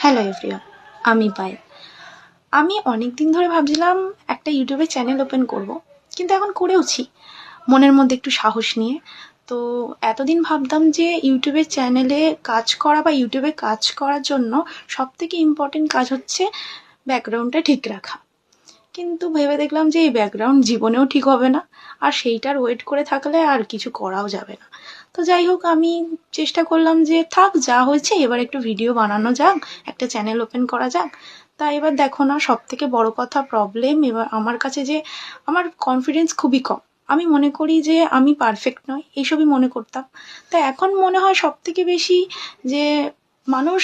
Hello everyone, আমি পায়েল। আমি অনেক দিন ধরে ভাবছিলাম একটা ইউটিউবে চ্যানেল ওপেন করব, কিন্তু এখন করেওছি মনের মধ্যে একটু সাহস নিয়ে। তো এতদিন ভাবতাম যে ইউটিউবের চ্যানেলে কাজ করা বা ইউটিউবে কাজ করার জন্য সবথেকে ইম্পর্টেন্ট কাজ হচ্ছে ব্যাকগ্রাউন্ডটা ঠিক রাখা। কিন্তু ভেবে দেখলাম যে এই ব্যাকগ্রাউন্ড জীবনেও ঠিক হবে না, আর সেইটার ওয়েট করে থাকলে আর কিছু করাও যাবে না। তো যাই হোক, আমি চেষ্টা করলাম যে থাক, যা হয়েছে এবার একটু ভিডিও বানানো যাক, একটা চ্যানেল ওপেন করা যাক। তা এবার দেখো না, সব থেকে বড় কথা প্রবলেম এবার আমার কাছে যে আমার কনফিডেন্স খুবই কম। আমি মনে করি যে আমি পারফেক্ট নই, এইসবই মনে করতাম। তা এখন মনে হয় সব থেকে বেশি যে মানুষ,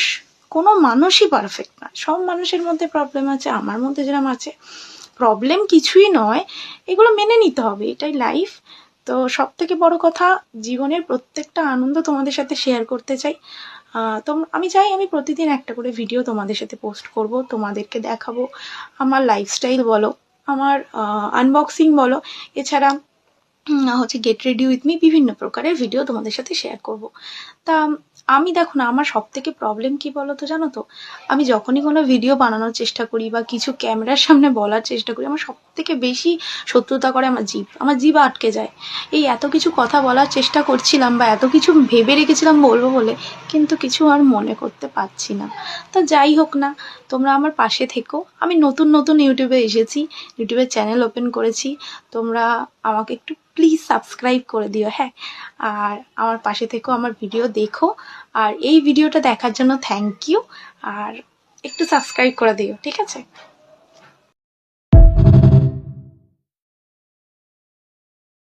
কোনো মানুষই পারফেক্ট না, সব মানুষের মধ্যে প্রবলেম আছে, আমার মধ্যে যেরকম আছে। প্রবলেম কিছুই নয়, এগুলো মেনে নিতে হবে, এটাই লাইফ। তো সব থেকে বড় কথা, জীবনের প্রত্যেকটা আনন্দ তোমাদের সাথে শেয়ার করতে চাই। তো আমি চাই আমি প্রতিদিন একটা করে ভিডিও তোমাদের সাথে পোস্ট করব, তোমাদেরকে দেখাবো আমার লাইফস্টাইল বলো, আমার আনবক্সিং বলো, এছাড়া হচ্ছে গেট রেডি উইথ মি, বিভিন্ন প্রকারের ভিডিও তোমাদের সাথে শেয়ার করব। তা আমি দেখো না, আমার সব থেকে প্রবলেম কি বলো তো, জানো তো? আমি যখনই কোনো ভিডিও বানানোর চেষ্টা করি বা কিছু ক্যামেরার সামনে বলার চেষ্টা করি, আমার সব থেকে বেশি শত্রুতা করে আমার জিভ আটকে যায়। এই এত কিছু কথা বলার চেষ্টা করছিলাম বা এত কিছু ভেবে রেখেছিলাম বলবো বলে, কিন্তু কিছু আর মনে করতে পারছি না। তো যাই হোক না, তোমরা আমার পাশে থেকো। আমি নতুন নতুন ইউটিউবে এসেছি, ইউটিউবের চ্যানেল ওপেন করেছি। তোমরা আমাকে একটু প্লিজ সাবস্ক্রাইব করে দিও, হ্যাঁ। আর আমার পাশে থেকো, আমার ভিডিও দেখো। আর এই ভিডিওটা দেখার জন্য থ্যাংক ইউ। আর একটু সাবস্ক্রাইব করে দিও, ঠিক আছে?